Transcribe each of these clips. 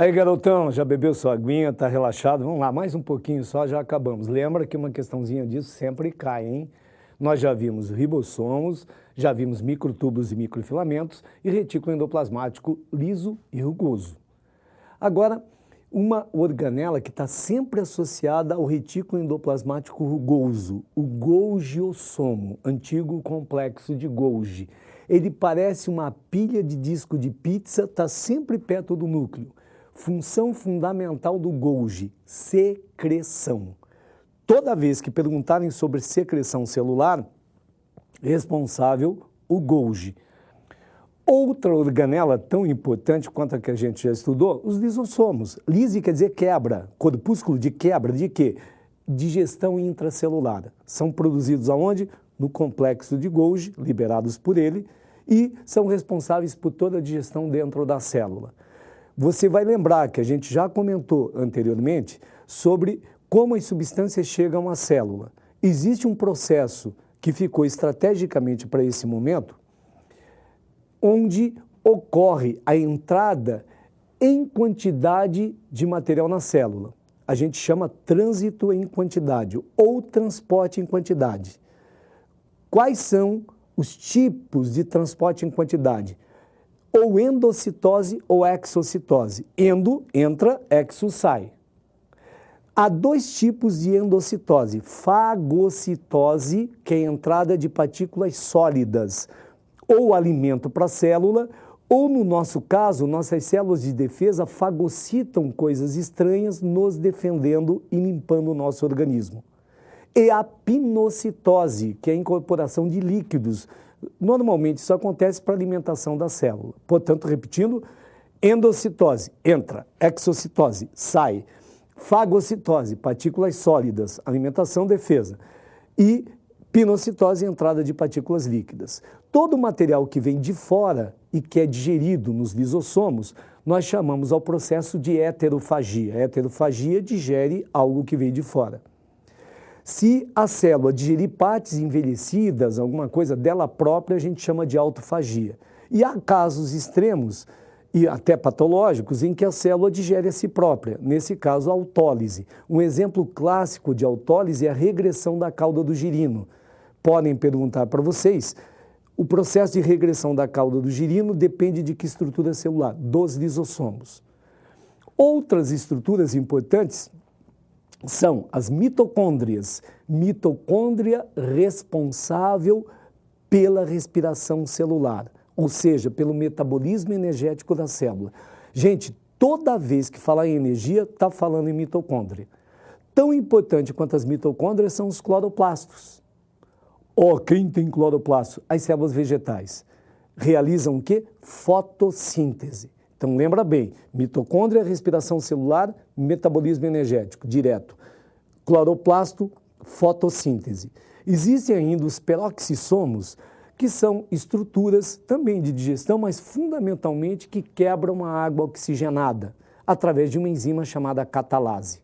Aí, garotão, já bebeu sua aguinha, tá relaxado? Vamos lá, mais um pouquinho só, já acabamos. Lembra que uma questãozinha disso sempre cai, hein? Nós já vimos ribossomos, já vimos microtúbulos e microfilamentos e retículo endoplasmático liso e rugoso. Agora, uma organela que está sempre associada ao retículo endoplasmático rugoso, o Golgiossomo, antigo complexo de Golgi. Ele parece uma pilha de disco de pizza, está sempre perto do núcleo. Função fundamental do Golgi, secreção. Toda vez que perguntarem sobre secreção celular, responsável o Golgi. Outra organela tão importante quanto a que a gente já estudou, os lisossomos. Lise quer dizer quebra, corpúsculo de quebra de quê? Digestão intracelular. São produzidos aonde? No complexo de Golgi, liberados por ele, e são responsáveis por toda a digestão dentro da célula. Você vai lembrar que a gente já comentou anteriormente sobre como as substâncias chegam à célula. Existe um processo que ficou estrategicamente para esse momento, onde ocorre a entrada em quantidade de material na célula. A gente chama trânsito em quantidade ou transporte em quantidade. Quais são os tipos de transporte em quantidade? Ou endocitose ou exocitose. Endo entra, exo sai. Há dois tipos de endocitose. Fagocitose, que é a entrada de partículas sólidas, ou alimento para a célula, ou no nosso caso, nossas células de defesa fagocitam coisas estranhas, nos defendendo e limpando o nosso organismo. E a pinocitose, que é a incorporação de líquidos. Normalmente isso acontece para a alimentação da célula. Portanto, repetindo, endocitose, entra, exocitose, sai. Fagocitose, partículas sólidas, alimentação, defesa. E pinocitose, entrada de partículas líquidas. Todo o material que vem de fora e que é digerido nos lisossomos, nós chamamos ao processo de heterofagia. A heterofagia digere algo que veio de fora. Se a célula digerir partes envelhecidas, alguma coisa dela própria, a gente chama de autofagia. E há casos extremos, e até patológicos, em que a célula digere a si própria, nesse caso a autólise. Um exemplo clássico de autólise é a regressão da cauda do girino. Podem perguntar para vocês, o processo de regressão da cauda do girino depende de que estrutura celular? Dos lisossomos. Outras estruturas importantes são as mitocôndrias. Mitocôndria responsável pela respiração celular, ou seja, pelo metabolismo energético da célula. Gente, toda vez que falar em energia, está falando em mitocôndria. Tão importante quanto as mitocôndrias são os cloroplastos. Quem tem cloroplasto? As células vegetais. Realizam o quê? Fotossíntese. Então, lembra bem, mitocôndria, respiração celular, metabolismo energético, direto. Cloroplasto, fotossíntese. Existem ainda os peroxissomos, que são estruturas também de digestão, mas fundamentalmente que quebram a água oxigenada, através de uma enzima chamada catalase.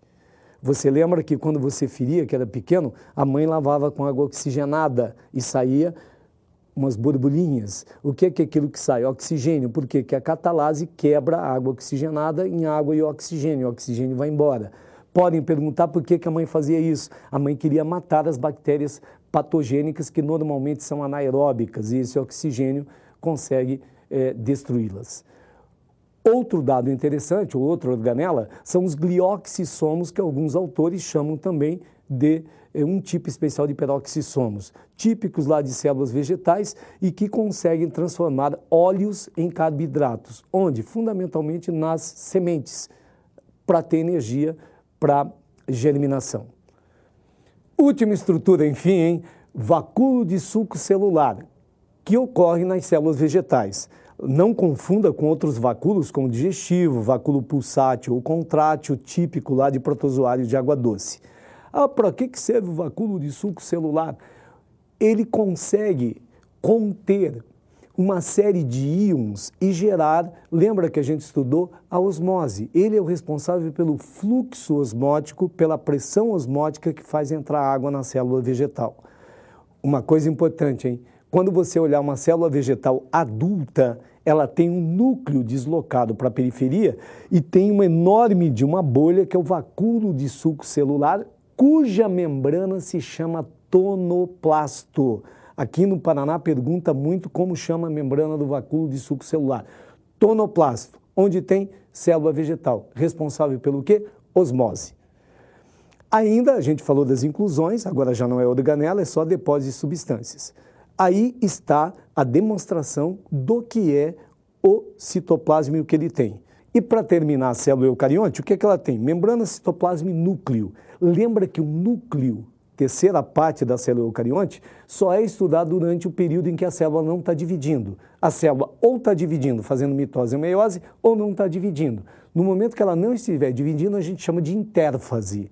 Você lembra que quando você feria, que era pequeno, a mãe lavava com água oxigenada e saía umas borbulhinhas. O que é aquilo que sai? Oxigênio. Por quê? Porque a catalase quebra a água oxigenada em água e oxigênio. O oxigênio vai embora. Podem perguntar por que a mãe fazia isso. A mãe queria matar as bactérias patogênicas que normalmente são anaeróbicas e esse oxigênio consegue destruí-las. Outro dado interessante, ou outra organela, são os glioxissomos, que alguns autores chamam também de um tipo especial de peroxissomos, típicos lá de células vegetais e que conseguem transformar óleos em carboidratos, onde? Fundamentalmente nas sementes, para ter energia para germinação. Última estrutura, enfim, hein? Vacúolo de suco celular, que ocorre nas células vegetais. Não confunda com outros vacúolos, como digestivo, vacúolo pulsátil ou contrátil, típico lá de protozoários de água doce. Para que serve o vacúolo de suco celular? Ele consegue conter uma série de íons e gerar, lembra que a gente estudou, a osmose. Ele é o responsável pelo fluxo osmótico, pela pressão osmótica que faz entrar água na célula vegetal. Uma coisa importante, hein? Quando você olhar uma célula vegetal adulta, ela tem um núcleo deslocado para a periferia e tem uma enorme de uma bolha, que é o vacúolo de suco celular, cuja membrana se chama tonoplasto. Aqui no Paraná pergunta muito como chama a membrana do vacúolo de suco celular. Tonoplasto, onde tem célula vegetal, responsável pelo quê? Osmose. Ainda a gente falou das inclusões, agora já não é organela, é só depósito de substâncias. Aí está a demonstração do que é o citoplasma e o que ele tem. E para terminar a célula eucarionte, o que é que ela tem? Membrana, citoplasma e núcleo. Lembra que o núcleo, terceira parte da célula eucarionte, só é estudado durante o período em que a célula não está dividindo. A célula ou está dividindo, fazendo mitose ou meiose, ou não está dividindo. No momento que ela não estiver dividindo, a gente chama de intérfase.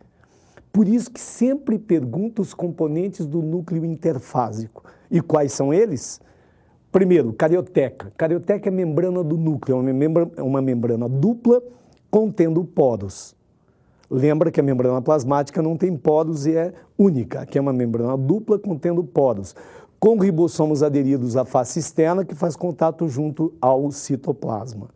Por isso que sempre pergunta os componentes do núcleo interfásico. E quais são eles? Primeiro, carioteca. Carioteca é a membrana do núcleo, é uma membrana dupla contendo poros. Lembra que a membrana plasmática não tem poros e é única. Aqui é uma membrana dupla contendo poros, com ribossomos aderidos à face externa que faz contato junto ao citoplasma.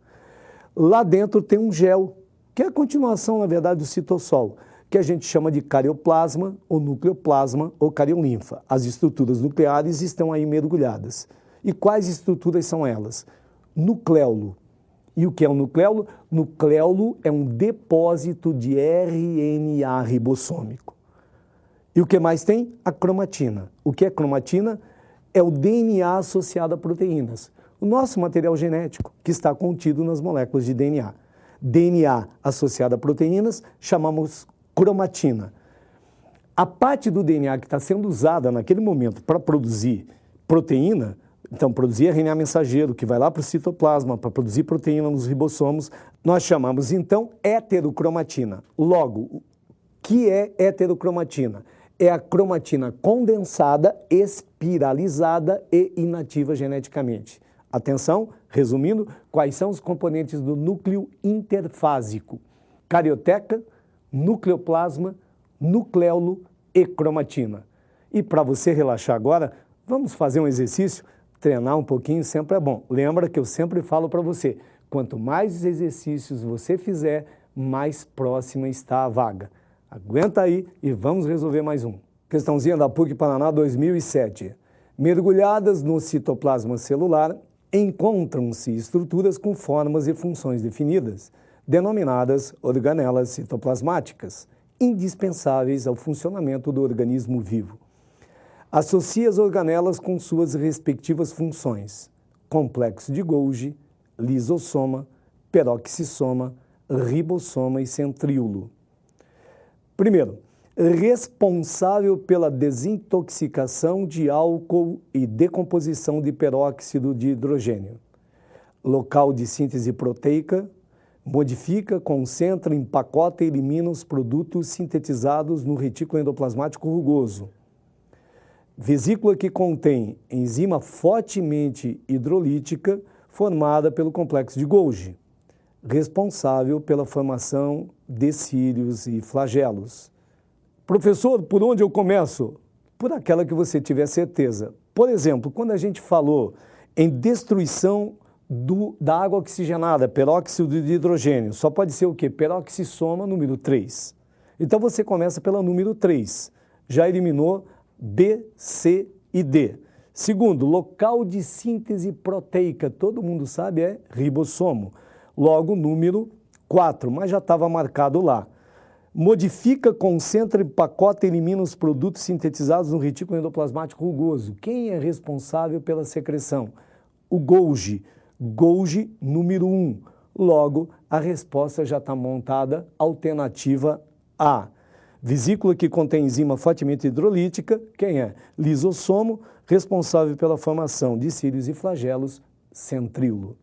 Lá dentro tem um gel, que é a continuação, na verdade, do citossol, que a gente chama de carioplasma, ou nucleoplasma, ou cariolinfa. As estruturas nucleares estão aí mergulhadas. E quais estruturas são elas? Nucleolo. E o que é um nucleolo? Nucleolo é um depósito de RNA ribossômico. E o que mais tem? A cromatina. O que é cromatina? É o DNA associado a proteínas. O nosso material genético, que está contido nas moléculas de DNA. DNA associado a proteínas, chamamos cromatina. A parte do DNA que está sendo usada naquele momento para produzir proteína, então produzir RNA mensageiro, que vai lá para o citoplasma, para produzir proteína nos ribossomos, nós chamamos então heterocromatina. Logo, o que é heterocromatina? É a cromatina condensada, espiralizada e inativa geneticamente. Atenção, resumindo, quais são os componentes do núcleo interfásico? Carioteca, nucleoplasma, nucleolo e cromatina. E para você relaxar agora, vamos fazer um exercício? Treinar um pouquinho sempre é bom. Lembra que eu sempre falo para você, quanto mais exercícios você fizer, mais próxima está a vaga. Aguenta aí e vamos resolver mais um. Questãozinha da PUC Paraná 2007. Mergulhadas no citoplasma celular, encontram-se estruturas com formas e funções definidas, denominadas organelas citoplasmáticas, indispensáveis ao funcionamento do organismo vivo. Associa as organelas com suas respectivas funções: complexo de Golgi, lisossoma, peroxissoma, ribossoma e centríolo. Primeiro, responsável pela desintoxicação de álcool e decomposição de peróxido de hidrogênio. Local de síntese proteica, modifica, concentra, empacota e elimina os produtos sintetizados no retículo endoplasmático rugoso. Vesícula que contém enzima fortemente hidrolítica formada pelo complexo de Golgi, responsável pela formação de cílios e flagelos. Professor, por onde eu começo? Por aquela que você tiver certeza. Por exemplo, quando a gente falou em destruição da água oxigenada, peróxido de hidrogênio, só pode ser o quê? Peroxissoma número 3. Então você começa pela número 3. Já eliminou B, C e D. Segundo, local de síntese proteica, todo mundo sabe, é ribossomo. Logo, número 4, mas já estava marcado lá. Modifica, concentra, empacota e elimina os produtos sintetizados no retículo endoplasmático rugoso. Quem é responsável pela secreção? O Golgi. Golgi número 1. Logo, a resposta já está montada, alternativa A. Vesícula que contém enzima fortemente hidrolítica, quem é? Lisossomo, responsável pela formação de cílios e flagelos, centríolo.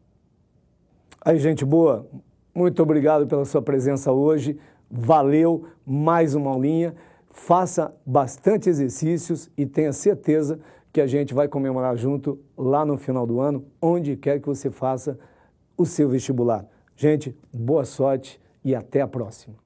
Aí, gente boa, muito obrigado pela sua presença hoje. Valeu, mais uma aulinha. Faça bastante exercícios e tenha certeza que a gente vai comemorar junto lá no final do ano, onde quer que você faça o seu vestibular. Gente, boa sorte e até a próxima.